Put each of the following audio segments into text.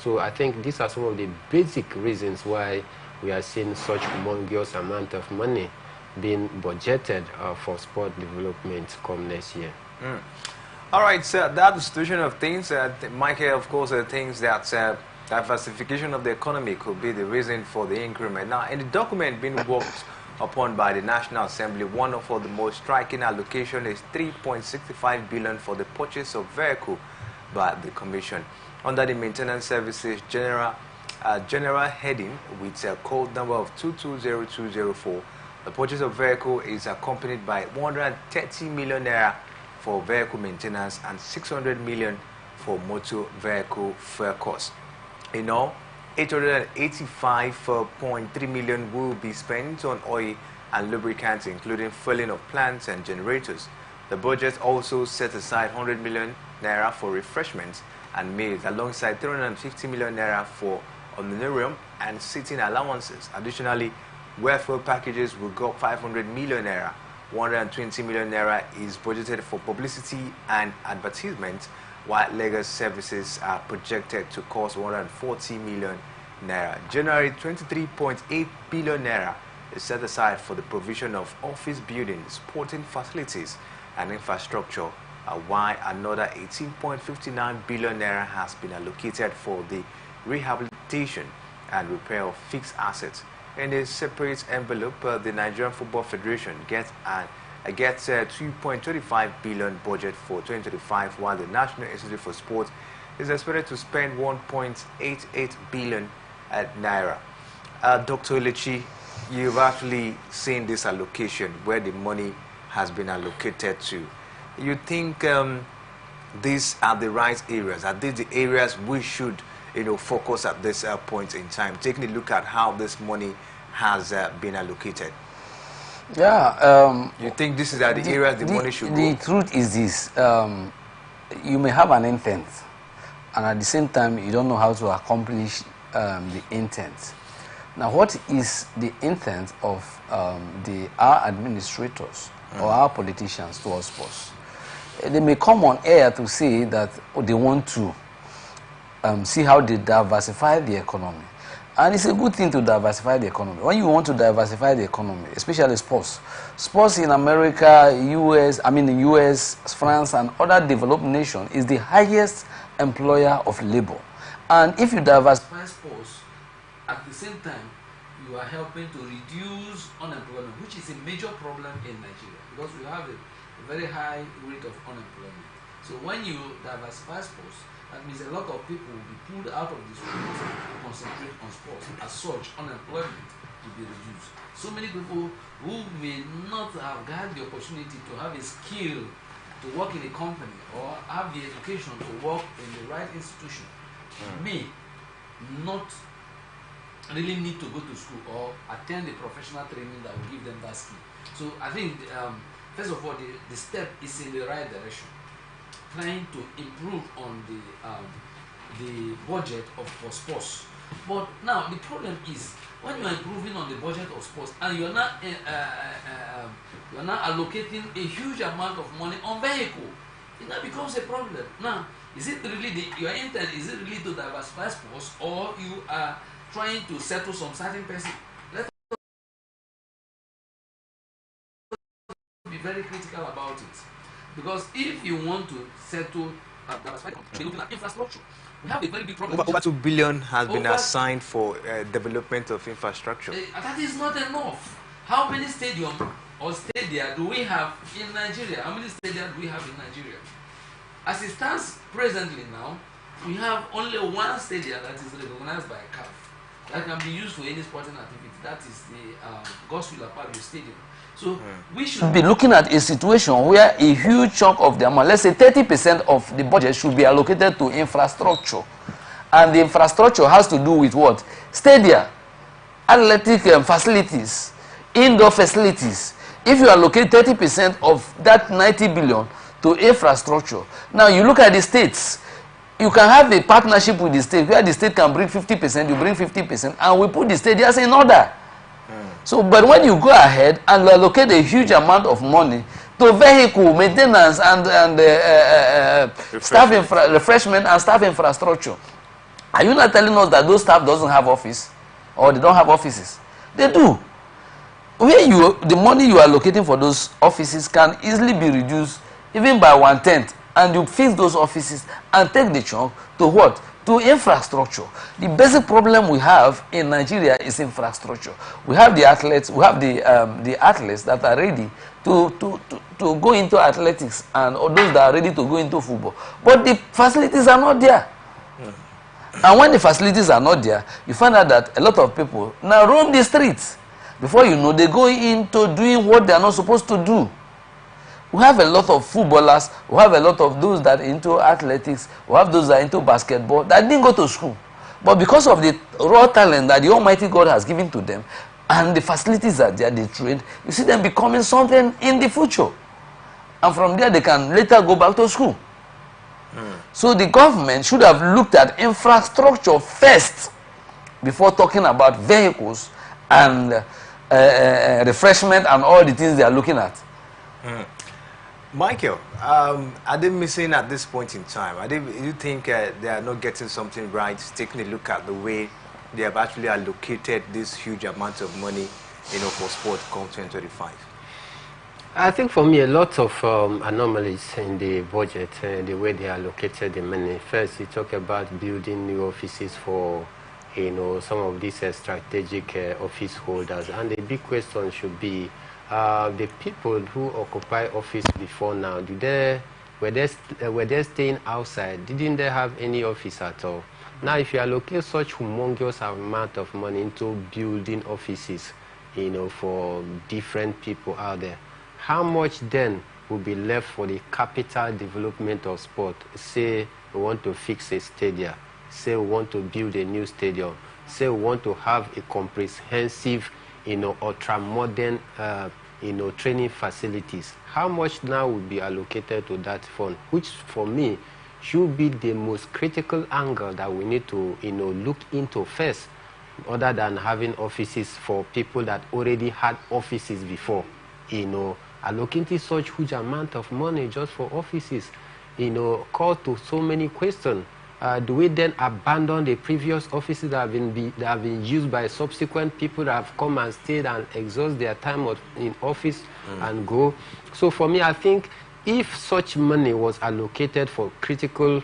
So I think these are some of the basic reasons why we are seeing such humongous amount of money being budgeted for sport development come next year. All right, so that's the situation of things. Michael, of course, thinks that diversification of the economy could be the reason for the increment. Now, in the document being worked upon by the National Assembly, one of the most striking allocation is 3.65 billion for the purchase of vehicle by the Commission. Under the Maintenance Services General heading with a code number of 220204, the purchase of vehicle is accompanied by 130 million naira for vehicle maintenance and 600 million for motor vehicle fare costs. In all, 885.3 million will be spent on oil and lubricants, including fueling of plants and generators. The budget also set aside 100 million naira for refreshments and meals, alongside 350 million naira for honorarium and sitting allowances. Additionally, welfare packages will go up 500 million naira. 120 million naira is budgeted for publicity and advertisement, while legal services are projected to cost 140 million naira. Generally, 23.8 billion naira is set aside for the provision of office buildings, sporting facilities, and infrastructure, while another 18.59 billion naira has been allocated for the rehabilitation and repair of fixed assets. In a separate envelope, the Nigerian Football Federation gets 2.25 billion budget for 2025, while the National Institute for Sport is expected to spend 1.88 billion naira. Dr. Lechi, you've actually seen this allocation, where the money has been allocated to. You think these are the right areas? Are these the areas we should, focus at this point in time, taking a look at how this money has been allocated? Yeah. You think this is the areas the money should go? The truth is this: you may have an intent, and at the same time, you don't know how to accomplish the intent. Now, what is the intent of our administrators or our politicians towards sports? They may come on air to say that they want to see how they diversify the economy. And it's a good thing to diversify the economy. When you want to diversify the economy, especially sports in America, US, France, and other developed nations is the highest employer of labor. And if you diversify sports, at the same time, you are helping to reduce unemployment, which is a major problem in Nigeria, because we have a very high rate of unemployment. So when you diversify sports, that means a lot of people will be pulled out of the schools to concentrate on sports. As such, unemployment will be reduced. So many people who may not have had the opportunity to have a skill to work in a company or have the education to work in the right institution may not really need to go to school or attend the professional training that will give them that skill. So I think, first of all, the step is in the right direction, trying to improve on the budget for sports. But now the problem is, when you are improving on the budget of sports and you are not allocating a huge amount of money on vehicle, it now becomes a problem. Now, is it really your intent? Is it really to diversify sports, or you are trying to settle some certain person? Let us be very critical about it. Because if you want to settle infrastructure, we have a very big problem. Over 2 billion has been assigned for development of infrastructure. That is not enough. How many stadiums or stadia do we have in Nigeria? How many stadia do we have in Nigeria? As it stands presently now, we have only one stadium that is recognized by CAF that can be used for any sporting activity. That is the Gospel Apollo Stadium. So we should be looking at a situation where a huge chunk of the amount, let's say 30% of the budget, should be allocated to infrastructure. And the infrastructure has to do with what? Stadia, athletic facilities, indoor facilities. If you allocate 30% of that 90 billion to infrastructure, now you look at the states, you can have a partnership with the state where the state can bring 50%, you bring 50%, and we put the stadiums in order. So, but when you go ahead and allocate a huge amount of money to vehicle maintenance and staff refreshment and staff infrastructure, Are you not telling us that those staff doesn't have office, or they don't have offices? They do. Where the money you are allocating for those offices can easily be reduced even by 1/10, and you fix those offices and take the chunk to what? To infrastructure. The basic problem we have in Nigeria is infrastructure. We have the athletes, we have the athletes that are ready to go into athletics, and or those that are ready to go into football, but the facilities are not there. And when the facilities are not there, you find out that a lot of people now roam the streets. Before you know, they go into doing what they are not supposed to do. We have a lot of footballers, we have a lot of those that are into athletics, we have those that are into basketball that didn't go to school. But because of the raw talent that the Almighty God has given to them, and the facilities that they trained, you see them becoming something in the future. And from there, they can later go back to school. So the government should have looked at infrastructure first before talking about vehicles and refreshment and all the things they are looking at. Michael, are they missing at this point in time? Do you think they are not getting something right, taking a look at the way they have actually allocated this huge amount of money, for sport come 2025? I think for me, a lot of anomalies in the budget, the way they allocated the money. First, you talk about building new offices for, some of these strategic office holders. And the big question should be, the people who occupy office before now, were they staying outside? Didn't they have any office at all? Now, if you allocate such humongous amount of money into building offices, for different people out there, how much then will be left for the capital development of sport? Say we want to fix a stadium, say we want to build a new stadium, say we want to have a comprehensive, ultra-modern, training facilities. How much now will be allocated to that fund? Which, for me, should be the most critical angle that we need to, look into first, other than having offices for people that already had offices before. Allocating such huge amount of money just for offices, calls to so many questions. Do we then abandon the previous offices that have been used by subsequent people that have come and stayed and exhaust their time in office and go? So for me, I think if such money was allocated for critical,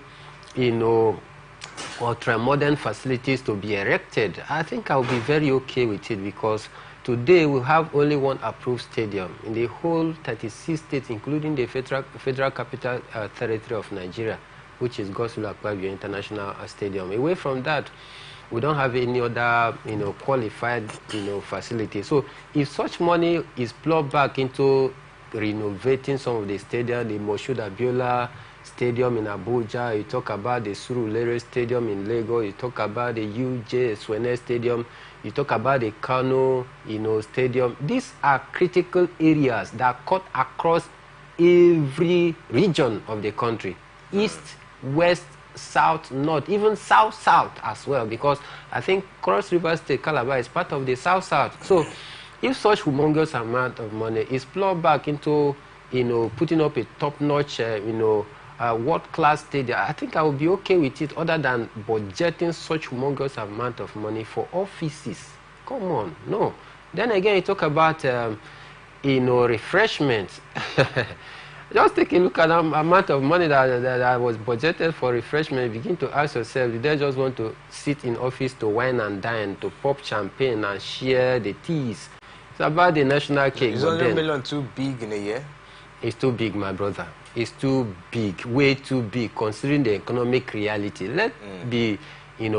ultra-modern facilities to be erected, I think I would be very okay with it, because today we have only one approved stadium in the whole 36 states, including the Federal Capital Territory of Nigeria, which is Godswill Akpabio International Stadium. Away from that, we don't have any other, qualified, facility. So if such money is plugged back into renovating some of the stadium, the Moshood Abiola Stadium in Abuja, you talk about the Surulere Stadium in Lagos, you talk about the UJ Swene Stadium, you talk about the Kano, stadium. These are critical areas that cut across every region of the country. East, west, south, north, even south as well, because I think Cross River State, Calabar, is part of the south. So if such humongous amount of money is plugged back into, putting up a top-notch, world-class stadium, I think I would be okay with it, other than budgeting such humongous amount of money for offices. Come on, no. Then again, you talk about, refreshments. Just take a look at the amount of money that was budgeted for refreshment. Begin to ask yourself, do they just want to sit in office to wine and dine, to pop champagne and share the teas? It's about the national cake. Is $100 million too big in a year? It's too big, my brother. It's too big, way too big, considering the economic reality. Let's be,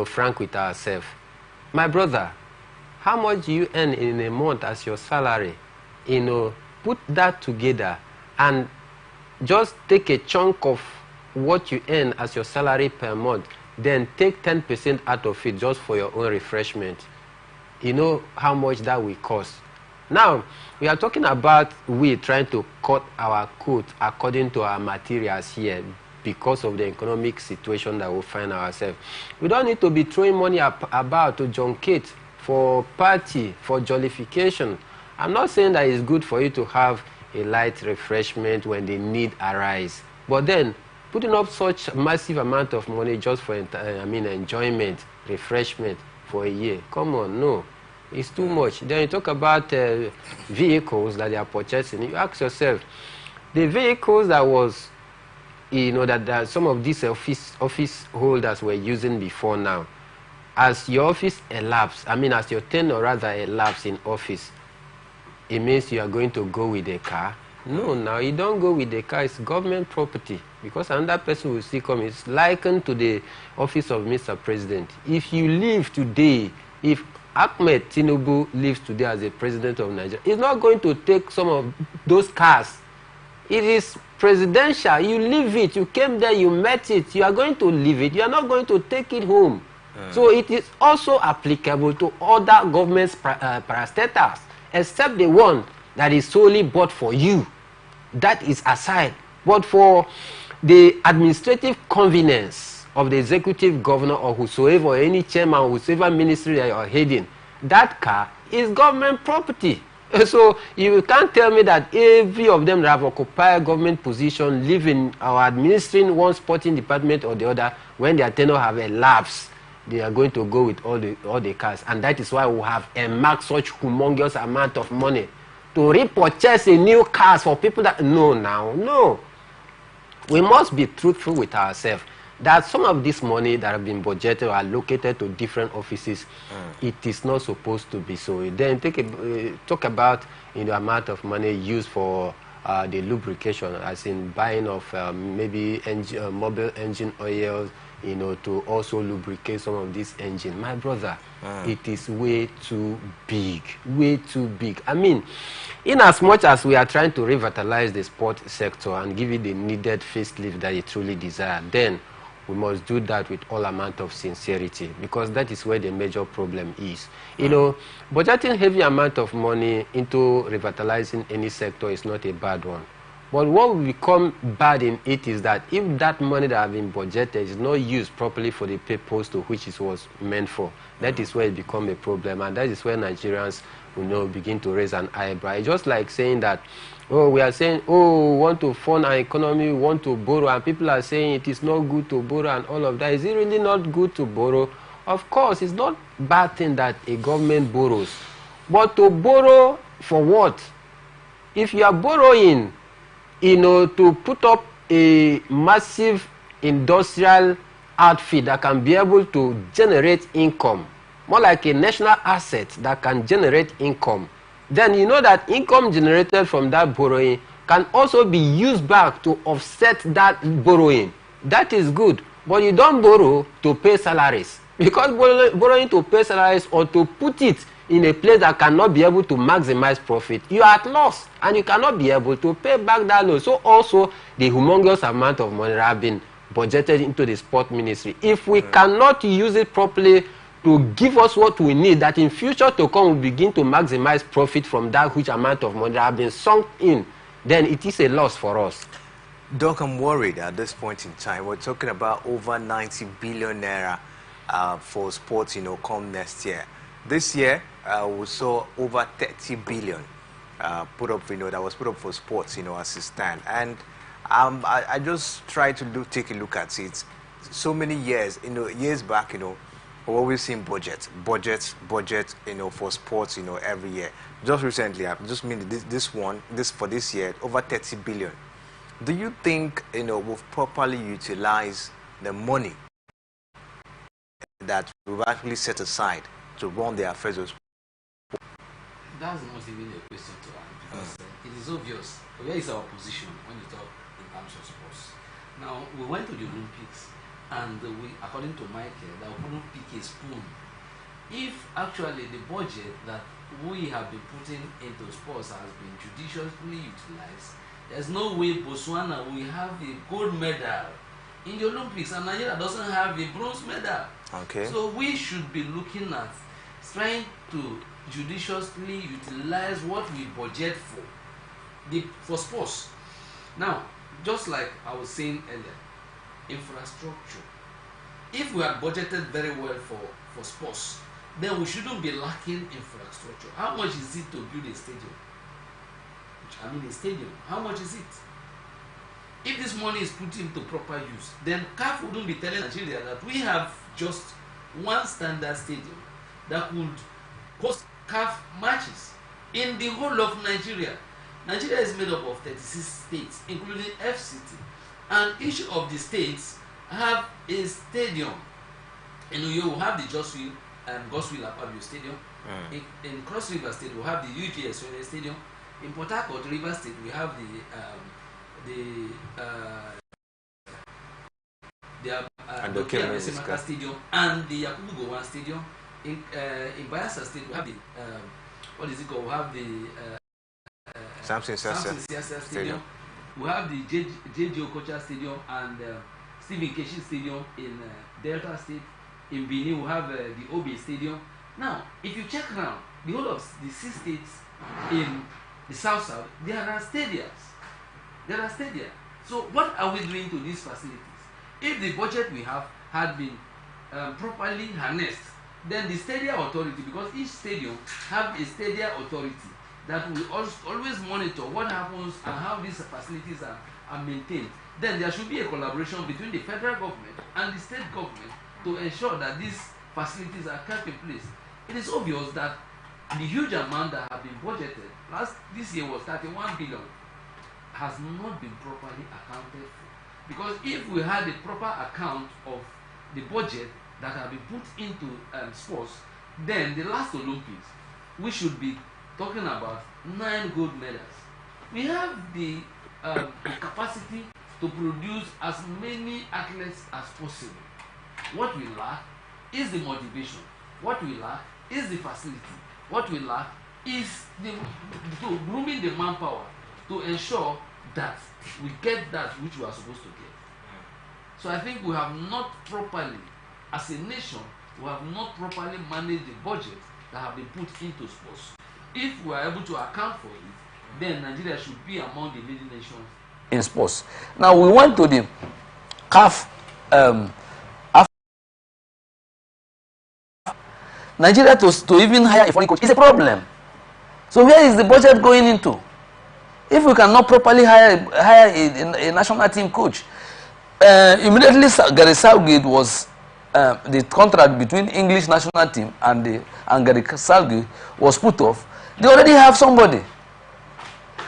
frank with ourselves. My brother, how much do you earn in a month as your salary? Put that together and just take a chunk of what you earn as your salary per month, then take 10% out of it just for your own refreshment. You know how much that will cost. Now, we are talking about we trying to cut our coat according to our materials here because of the economic situation that we find ourselves. We don't need to be throwing money about to junkate for party, for jollification. I'm not saying that it's good for you to have a light refreshment when the need arises. But then, putting up such massive amount of money just for enjoyment, refreshment for a year. Come on, no. It's too much. Then you talk about vehicles that they are purchasing. You ask yourself, the vehicles that was, that some of these office holders were using before now, as your office elapsed, as your tenure rather elapsed in office, it means you are going to go with a car. No, now you don't go with the car. It's government property, because another person will still come. It's likened to the office of Mr. President. If you leave today, if Ahmed Tinubu lives today as the president of Nigeria, he's not going to take some of those cars. It is presidential. You leave it. You came there, you met it. You are going to leave it. You are not going to take it home. So it is also applicable to other government parastatals, except the one that is solely bought for you. That is aside. But for the administrative convenience of the executive governor or whosoever, or any chairman, whosoever ministry that you are heading, that car is government property. So you can't tell me that every of them that have occupied government position, living or administering one sporting department or the other, when their tenure have elapsed, they are going to go with all the cars. And that is why we have earmarked such humongous amount of money to repurchase a new cars for people that no. We must be truthful with ourselves that some of this money that have been budgeted or allocated to different offices, it is not supposed to be so. Then talk about the amount of money used for the lubrication, as in buying of maybe mobile engine oils, to also lubricate some of this engine. My brother, it is way too big, way too big. In as much as we are trying to revitalize the sport sector and give it the needed facelift that it truly desires, then we must do that with all amount of sincerity, because that is where the major problem is. Budgeting heavy amount of money into revitalizing any sector is not a bad one. But what will become bad in it is that if that money that has been budgeted is not used properly for the purpose to which it was meant for, that is where it becomes a problem, and that is where Nigerians begin to raise an eyebrow. It's just like saying that, we are saying, we want to fund our economy, we want to borrow, and people are saying it is not good to borrow and all of that. Is it really not good to borrow? Of course, it's not a bad thing that a government borrows. But to borrow for what? If you are borrowing, to put up a massive industrial outfit that can be able to generate income, more like a national asset that can generate income, then you know that income generated from that borrowing can also be used back to offset that borrowing. That is good. But you don't borrow to pay salaries, because borrowing to pay salaries or to put it in a place that cannot be able to maximize profit, you are at loss and you cannot be able to pay back that loan. So also the humongous amount of money that have been budgeted into the sport ministry, if we cannot use it properly to give us what we need, that in future to come we begin to maximize profit from that huge amount of money that have been sunk in, then it is a loss for us. Doc, I'm worried at this point in time. We're talking about over 90 billion naira for sports, come next year. This year, we saw over 30 billion put up, that was put up for sports, as it stands. And I just try to take a look at it. So many years, years back, we've always seen budget, for sports, every year. Just recently, I've just made this for this year, over 30 billion. Do you think, we've properly utilized the money that we've actually set aside to run the affairs of sports? That's not even a question to ask, because it is obvious. Where is our position when you talk in terms of sports? Now, we went to the Olympics, and we, according to Michael, that we couldn't pick a spoon. If actually the budget that we have been putting into sports has been judiciously utilized, there's no way Botswana will have a gold medal in the Olympics, and Nigeria doesn't have a bronze medal. Okay. So we should be looking at trying to judiciously utilize what we budget for sports. Now, just like I was saying earlier, infrastructure. If we had budgeted very well for sports, then we shouldn't be lacking infrastructure. How much is it to build a stadium? A stadium, how much is it? if this money is put into proper use, then CAF wouldn't be telling Nigeria that we have just one standard stadium that could host CAF matches in the whole of Nigeria. Nigeria is made up of 36 states, including FCT, and each of the states have a stadium. In Uyo, we have the Josville and Gosville Apabio Stadium. In Cross River State, we have the UGS Stadium. In Port Harcourt, River State, we have the Dokia Mesemaka Stadium and the Yakubu Gowon Stadium. In Bayelsa State, we have the what is it called? We have the Samson Siasa Stadium. We have the JJ Okocha Stadium and Stephen Keshi Stadium in Delta State. In Benin, we have the Obi Stadium. Now, if you check around the whole of the 6 states in the South, there are stadiums. There are stadia. So, what are we doing to these facilities? If the budget we have had been properly harnessed, then the stadia authority, because each stadium have a stadia authority that will always monitor what happens and how these facilities are maintained, then there should be a collaboration between the federal government and the state government to ensure that these facilities are kept in place. It is obvious that the huge amount that have been budgeted, this year was 31 billion, has not been properly accounted for. Because if we had a proper account of the budget that have been put into sports, then the last Olympics, we should be talking about 9 gold medals. We have the capacity to produce as many athletes as possible. What we lack is the motivation. What we lack is the facility. What we lack is grooming the manpower to ensure that we get that which we are supposed to get. So I think we have not properly, as a nation, we have not properly managed the budget that have been put into sports. If we are able to account for it, then Nigeria should be among the leading nations in sports. Now we went to the CAF. Nigeria to even hire a foreign coach is a problem. So where is the budget going into? If we cannot properly hire a national team coach, immediately Gary Southgate was the contract between English national team and Gary Southgate was put off. They already have somebody.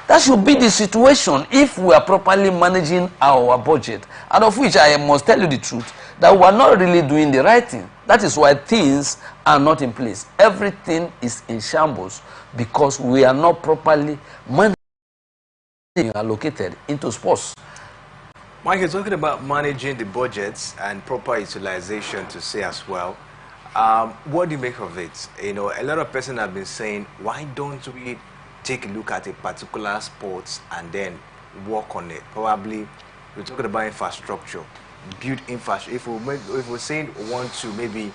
That should be the situation if we are properly managing our budget, and of which I must tell you the truth, that we are not really doing the right thing. That is why things are not in place. Everything is in shambles because we are not properly managing allocated into sports. Mike, you're talking about managing the budgets and proper utilization to say as well. What do you make of it? You know, a lot of persons have been saying, why don't we take a look at a particular sport and then work on it? Probably we're talking about infrastructure, build infrastructure. If we're saying we want to maybe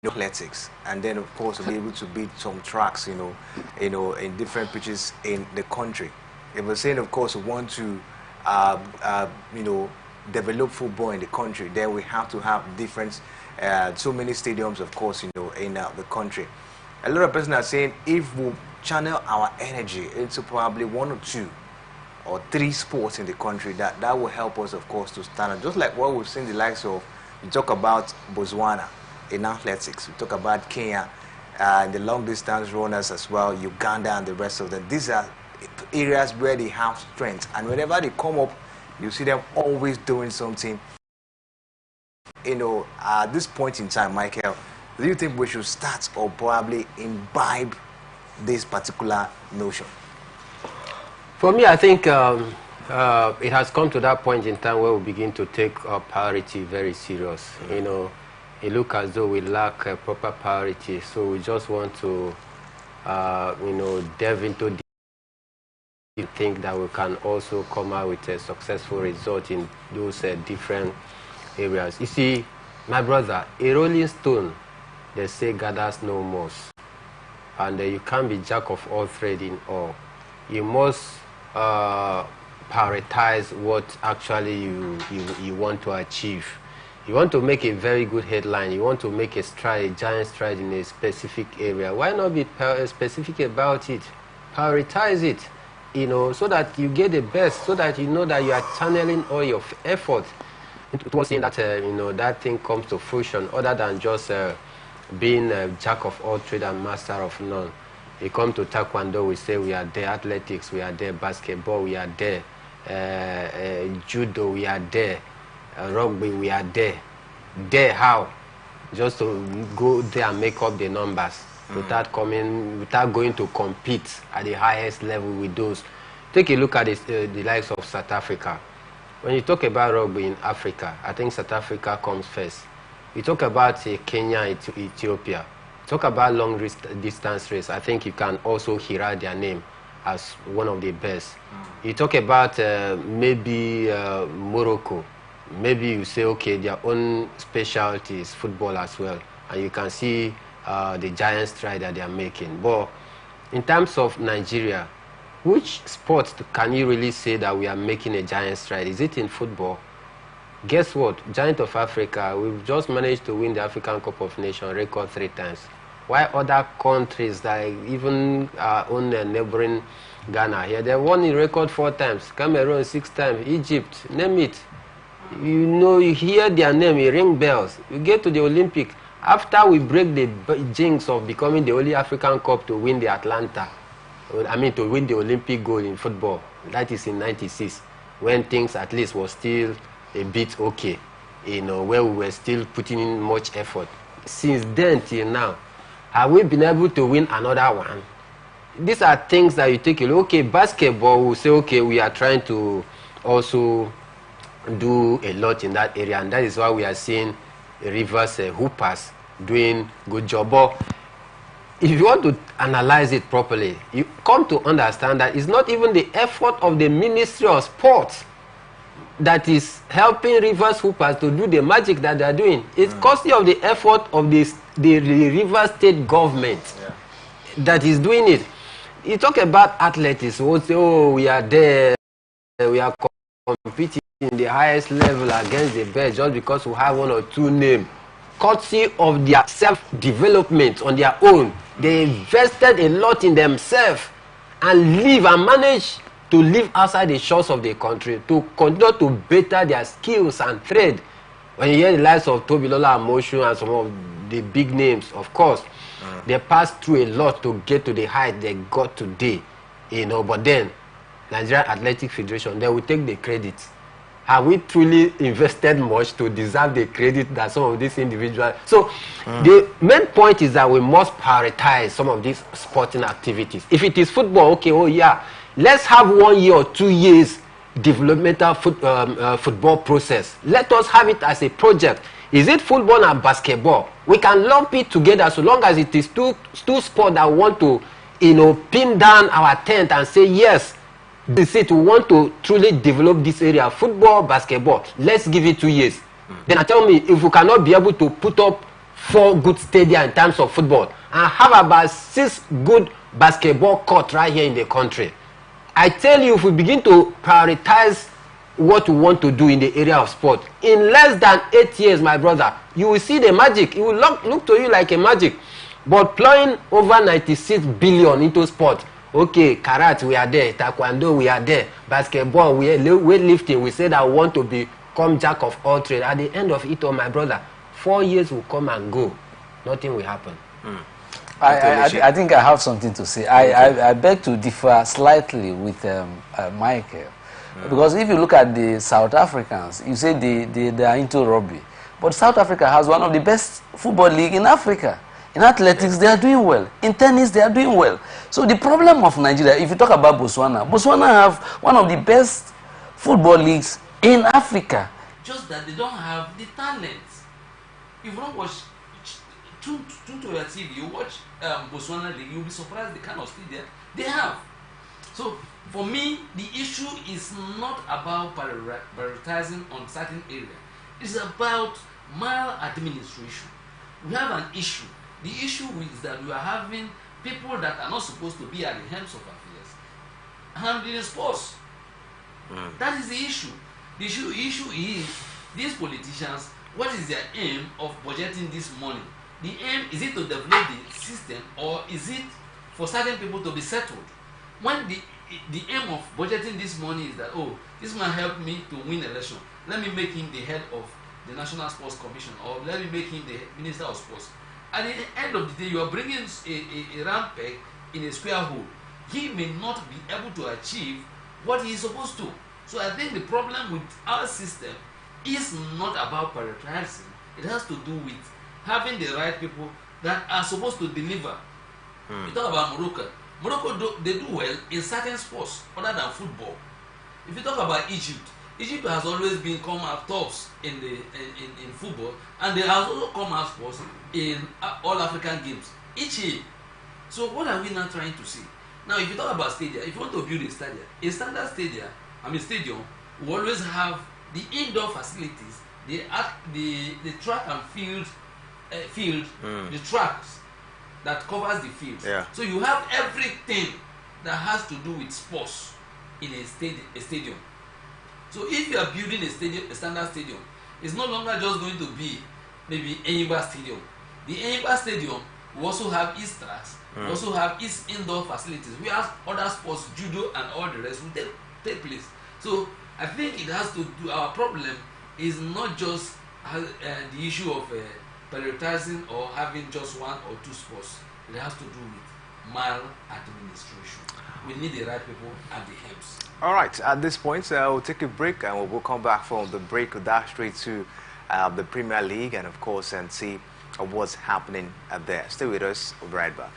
athletics, and then of course we'll be able to build some tracks, you know, in different pitches in the country. If we're saying, of course, we want to, you know, develop football in the country, then we have to have different, so many stadiums, of course, you know, in the country. A lot of persons are saying if we channel our energy into probably 1 or 2 or 3 sports in the country, that will help us, of course, to stand out. Just like what we've seen the likes of, we talk about Botswana in athletics, we talk about Kenya, the long distance runners as well, Uganda and the rest of them. These are areas where they have strength, and whenever they come up, you see them always doing something. You know, at this point in time, Michael, do you think we should start or probably imbibe this particular notion? For me, I think it has come to that point in time where we begin to take our priority very serious. You know, it looks as though we lack a proper priority, so we just want to, you know, delve into the think that we can also come out with a successful result in those different areas. You see, my brother, a rolling stone, they say, gathers no moss, and you can't be jack of all trades in all. You must prioritize what actually you want to achieve. You want to make a very good headline, you want to make a stride, a giant stride in a specific area. Why not be specific about it? Prioritize it. so that you get the best, so that you know that you are channeling all your effort towards seeing that, that thing comes to fruition, other than just being a jack of all trade and master of none. You come to taekwondo, we say we are there. Athletics, we are there. Basketball, we are there. Judo, we are there. Rugby, we are there. There how? Just to go there and make up the numbers without going to compete at the highest level with those. Take a look at the likes of South Africa. When you talk about rugby in Africa, I think South Africa comes first. You talk about Kenya, Ethiopia. Talk about long distance race. I think you can also hear their name as one of the best. You talk about maybe Morocco. Maybe you say, okay, their own specialty is football as well. And you can see the giant stride that they are making. But in terms of Nigeria, which sport can you really say that we are making a giant stride? Is it in football? Guess what? Giant of Africa, we've just managed to win the African Cup of Nations record 3 times. While other countries, like even our own neighboring Ghana here, they won the record 4 times. Cameroon 6 times. Egypt, name it. You hear their name, you ring bells. You get to the Olympic. After we break the jinx of becoming the only African Cup to win the to win the Olympic gold in football. That is in 96, when things at least were still a bit okay, where we were still putting in much effort. Since then till now, have we been able to win another one? These are things that you take a look. Okay, basketball, we'll say, okay, we are trying to also do a lot in that area, and that is why we are seeing Rivers hoopers doing good job. But if you want to analyze it properly, you come to understand that it's not even the effort of the Ministry of Sports that is helping Rivers hoopers to do the magic that they are doing. It's costly of the effort of the Rivers State government that is doing it. You talk about athletes who say, oh, we are there, we are competing in the highest level against the best just because we have 1 or 2 names. Courtesy of their self-development on their own. They invested a lot in themselves and live and manage to live outside the shores of the country, to continue to better their skills and trade. When you hear the likes of Tobilola Amosun and some of the big names, of course, they passed through a lot to get to the height they got today. But then, Nigerian Athletic Federation, they will take the credit. Have we truly invested much to deserve the credit that some of these individuals? So the main point is that we must prioritize some of these sporting activities. If it is football, okay, oh yeah, let's have 1 year or 2 years developmental football process. Let us have it as a project. Is it football and basketball? We can lump it together so long as it is two sports that want to, pin down our tent and say, yes, this is it. We want to truly develop this area, football, basketball. Let's give it 2 years. Then tell me, if we cannot be able to put up 4 good stadia in terms of football and have about 6 good basketball courts right here in the country, I tell you, if we begin to prioritize what we want to do in the area of sport, in less than 8 years, my brother, you will see the magic. It will look to you like a magic. But plowing over 96 billion into sport, okay, karate, we are there. Taekwondo, we are there. Basketball, weightlifting, we say that we want to become jack of all trades. At the end of it all, my brother, 4 years will come and go. Nothing will happen. I think I have something to say. I beg to differ slightly with Michael. Because if you look at the South Africans, you say they are into rugby. But South Africa has one of the best football league in Africa. In athletics, they are doing well. In tennis, they are doing well. So the problem of Nigeria, if you talk about Botswana have one of the best football leagues in Africa. Just that they don't have the talent. If you don't watch, tune to your TV, you watch Botswana league, you'll be surprised the kind of skill they have. So for me, the issue is not about prioritizing on certain areas. It's about maladministration. We have an issue. The issue is that we are having people that are not supposed to be at the helms of affairs handling sports. That is the issue. The issue is these politicians, what is their aim of budgeting this money? The aim, is it to develop the system or is it for certain people to be settled? When the the aim of budgeting this money is that, oh, this man helped me to win election, let me make him the head of the National Sports Commission, or let me make him the Minister of Sports. At the end of the day, you are bringing a round peg in a square hole. He may not be able to achieve what he is supposed to. So I think the problem with our system is not about prioritizing. It has to do with having the right people that are supposed to deliver. You talk about Morocco. They do well in certain sports other than football. If you talk about Egypt has always been come out tops in football, and they have also come out first in all African games each year. So what are we now trying to see? Now, if you talk about stadium, if you want to build a stadium, a standard stadium will always have the indoor facilities, the track and field, the tracks that covers the field. Yeah. So you have everything that has to do with sports in a stadium. So if you are building a standard stadium, it's no longer just going to be maybe Enyimba Stadium. The Enyimba Stadium will also have its tracks, will also have its indoor facilities, whereas other sports, judo and all the rest will take place. So I think it has to do, our problem is not just the issue of prioritizing or having just one or two sports. It has to do with maladministration. We need the right people at the helms. All right, at this point, we'll take a break, and we'll come back from the break with that straight to the Premier League, and of course, and see what's happening there. Stay with us, we'll be right back.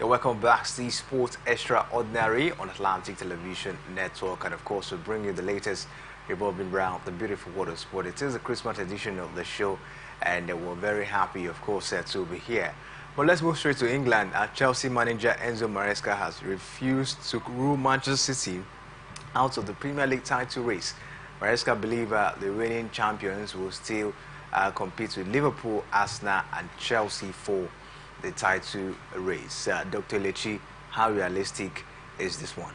Welcome back to the Sports Extraordinary on Atlantic Television Network, and of course we'll bring you the latest revolving around the beautiful world of sport. It is the Christmas edition of the show, and we're very happy, of course, to be here. But let's move straight to England. Chelsea manager Enzo Maresca has refused to rule Manchester City out of the Premier League title race. Maresca believes the reigning champions will still compete with Liverpool, Arsenal and Chelsea for the title race. Dr. Lechi, how realistic is this one?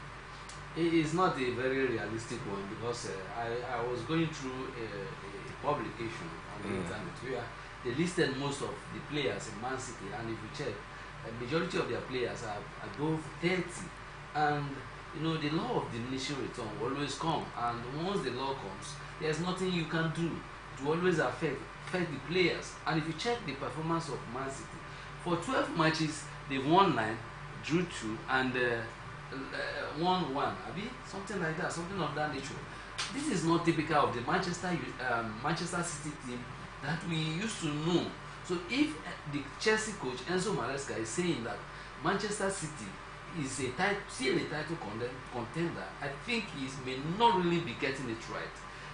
It is not a very realistic one, because I was going through a publication on the internet where they listed most of the players in Man City, and if you check, the majority of their players are above 30, and you know the law of diminishing return will always come, and once the law comes, there's nothing you can do. It will always affect the players. And if you check the performance of Man City, for 12 matches, they've won 9, drew 2, and won 1. Something like that, something of that nature. This is not typical of the Manchester City team that we used to know. So if the Chelsea coach Enzo Maresca is saying that Manchester City is still a title contender, I think he may not really be getting it right.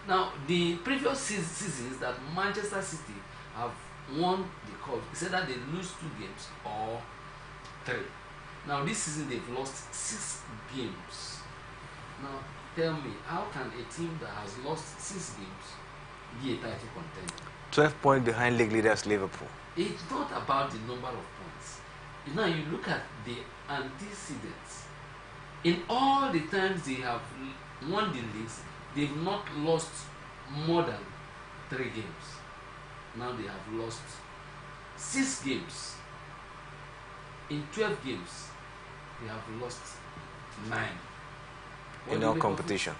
Now, the previous seasons that Manchester City have won the cup, he said that they lose 2 games or 3. Now this season they've lost 6 games. Now tell me, how can a team that has lost 6 games be a title contender? 12 points behind league leaders Liverpool. It's not about the number of points. Now you look at the antecedents. In all the times they have won the leagues, they've not lost more than 3 games. Now they have lost 6 games. In 12 games, they have lost 9. In all competition.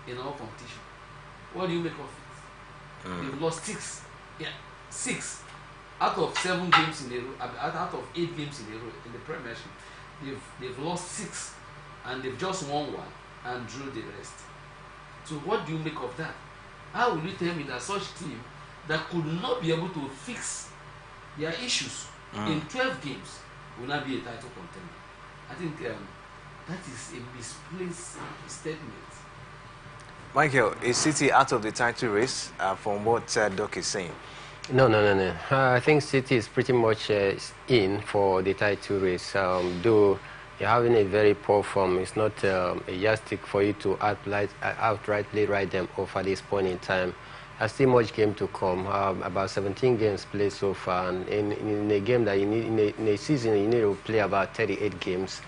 In all competition. What do you make of it? They've lost 6. Yeah, 6 out of 7 games in a row. Out of 8 games in a row in the Premiership, they've lost 6, and they've just won 1 and drew the rest. So what do you make of that? How will you tell me that such team that could not be able to fix their issues in 12 games will not be a title contender? I think that is a misplaced statement. Michael, is City out of the title race from what Doc is saying? No. I think City is pretty much in for the title race. Though you're having a very poor form, it's not a yardstick for you to outrightly write them off at this point in time. There's still much game to come. About 17 games played so far, and in a game that you need in a season you need to play about 38 games.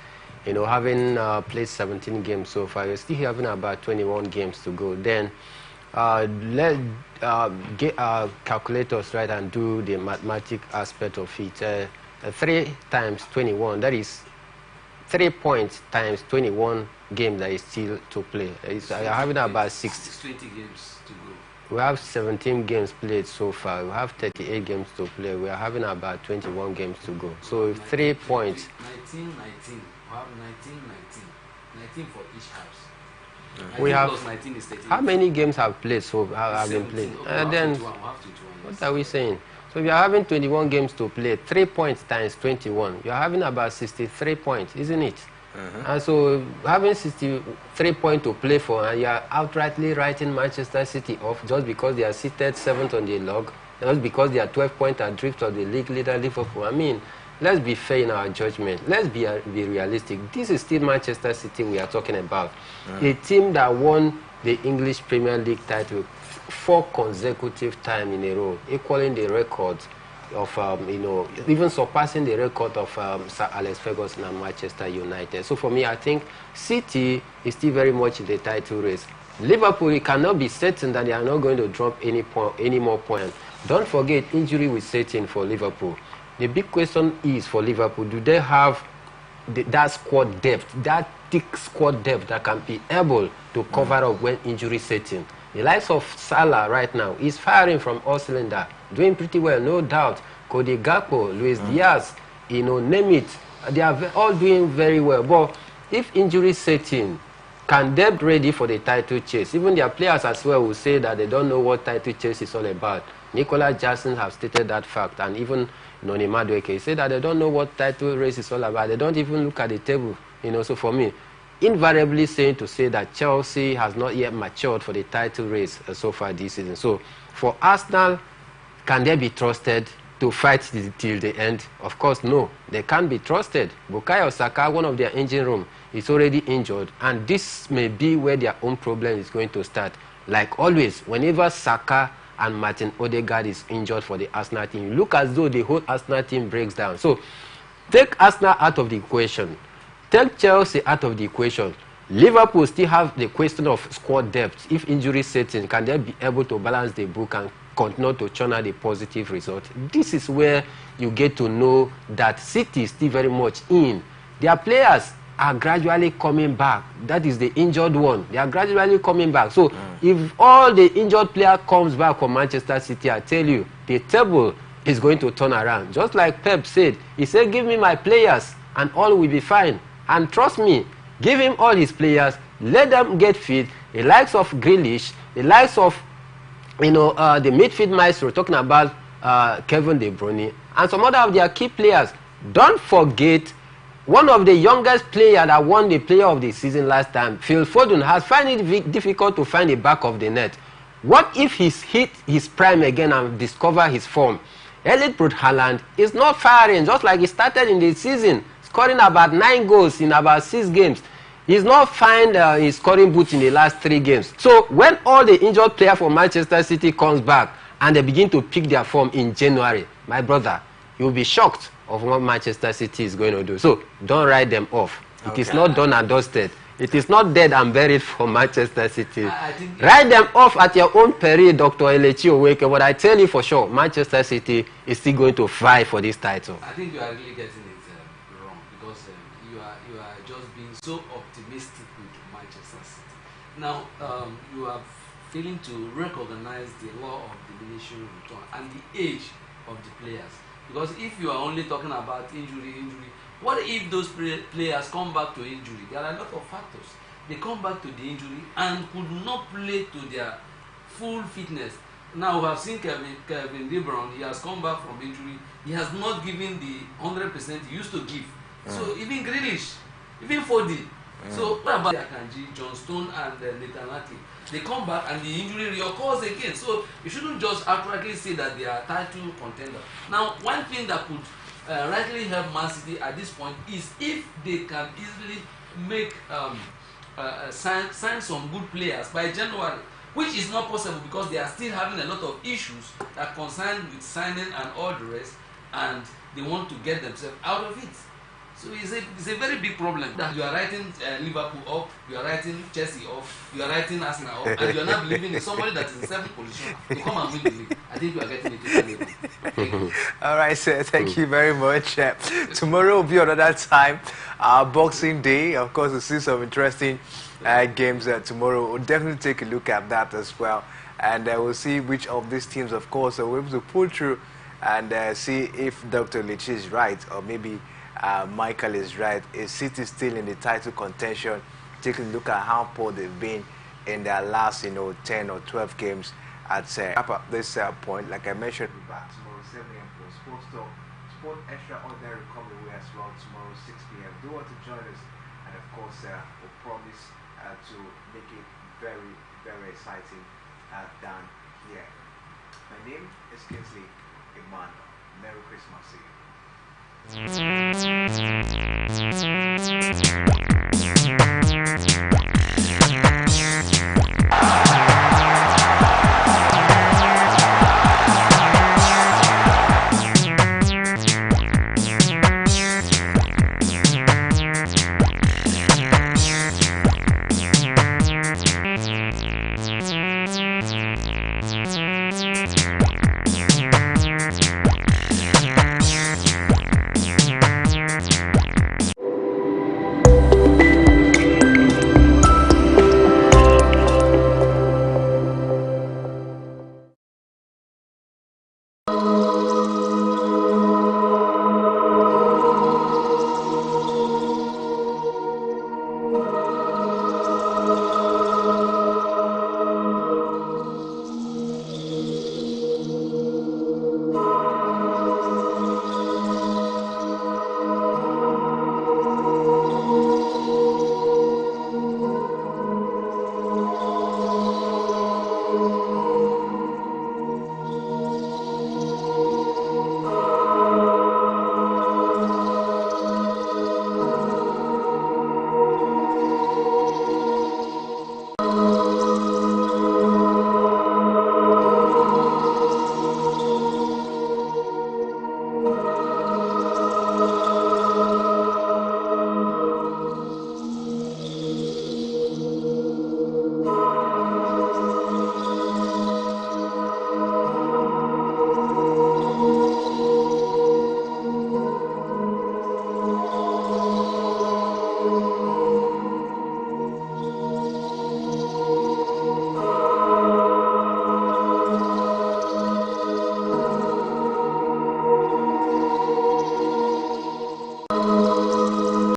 You know, having played 17 games so far, you're still having about 21 games to go. Then let's get our calculators right and do the mathematic aspect of it. 3 times 21, that is 3 points times 21 games that is still to play. You're having about 20 games to go. We have 17 games played so far. We have 38 games to play. We are having about 21 games to go. So 3 points. 19. We have 19 for each house. We have. 19 is 38. How many games have played? So have been played. And then what are we saying? So we are having 21 games to play. 3 points times 21. You are having about 63 points, isn't it? And so having 63 points to play for, and you are outrightly writing Manchester City off just because they are seated 7th on the log, just because they are 12 points adrift of the league leader Liverpool. I mean, let's be fair in our judgment. Let's be realistic. This is still Manchester City we are talking about. A team that won the English Premier League title 4 consecutive times in a row, equaling the record of, even surpassing the record of Sir Alex Ferguson and Manchester United. So for me, I think City is still very much in the title race. Liverpool, it cannot be certain that they are not going to drop any more points. Don't forget, injury will set in for Liverpool. The big question is for Liverpool, do they have that squad depth, that thick squad depth that can be able to cover up when injury sets in? The likes of Salah right now is firing from all cylinders, doing pretty well, no doubt. Cody Gakpo, Luis Diaz, name it. They are all doing very well. But if injury sets in, can they be ready for the title chase? Even their players as well will say that they don't know what title chase is all about. Nicolas Jackson have stated that fact, and even Noni Madueke said that they don't know what title race is all about. They don't even look at the table. So for me, invariably saying to say that Chelsea has not yet matured for the title race so far this season. So for Arsenal, can they be trusted to fight till the end? Of course, no. They can't be trusted. Bukayo Saka, one of their engine room, is already injured, and this may be where their own problem is going to start. Like always, whenever Saka and Martin Odegaard is injured for the Arsenal team, you look as though the whole Arsenal team breaks down. So take Arsenal out of the equation. Take Chelsea out of the equation. Liverpool still have the question of squad depth. If injury sets in, can they be able to balance the book and continue to churn out the positive result? This is where you get to know that City is still very much in. Their players are gradually coming back. That is the injured one. They are gradually coming back. So if all the injured player comes back from Manchester City, I tell you, the table is going to turn around. Just like Pep said, he said, give me my players and all will be fine. And trust me, give him all his players, let them get fit. The likes of Grealish, the likes of the midfield maestro, talking about Kevin De Bruyne, and some other of their key players. Don't forget, one of the youngest players that won the player of the season last time, Phil Foden, has found it difficult to find the back of the net. What if he's hit his prime again and discover his form? Erling Haaland is not firing, just like he started in the season, scoring about 9 goals in about 6 games. He's not find his scoring boot in the last 3 games. So when all the injured player for Manchester City comes back and they begin to pick their form in January, my brother, you'll be shocked of what Manchester City is going to do. So don't write them off. It is not done and dusted. It is not dead and buried for Manchester City. Write them off at your own peril, Dr. Elechi Oweke. But I tell you for sure, Manchester City is still going to fight for this title. I think you are really getting it wrong, because you are just being so optimistic with Manchester City. Now you are failing to recognize the law of diminishing return and the age of the players. Because if you are only talking about injury, what if those players come back to injury? There are a lot of factors. They come back to the injury and could not play to their full fitness. Now we have seen Kevin De Bruyne. He has come back from injury. He has not given the 100% he used to give. So even Grealish, even Foden. So what about Akanji, John Stone, and Nathan Ake? They come back and the injury reoccurs again. So you shouldn't just outrightly say that they are title contenders. Now, one thing that could rightly help Man City at this point is if they can easily make sign some good players by January, which is not possible because they are still having a lot of issues that concern with signing and all the rest, and they want to get themselves out of it. So it's a very big problem that you are writing Liverpool up, you are writing Chelsea off, you are writing Arsenal up, and you are not believing in somebody that is in 7th position to come and win the league. I think you are getting it totally wrong. All right, sir. Thank you very much. Tomorrow will be another time, Boxing Day. Of course, we'll see some interesting games tomorrow. We'll definitely take a look at that as well. And we'll see which of these teams, of course, are able to pull through and see if Dr. Lechi is right, or maybe Michael is right. Is City still in the title contention? Take a look at how poor they've been in their last, 10 or 12 games. I'd say up at this point, like I mentioned, we'll be back tomorrow 7 a.m. for Sports Talk. Sport Extraordinary coming away as well tomorrow 6 p.m. Do want to join us, and of course, we'll promise to make it very, very exciting down here. My name is Kingsley Emmanuel. Merry Christmas to you.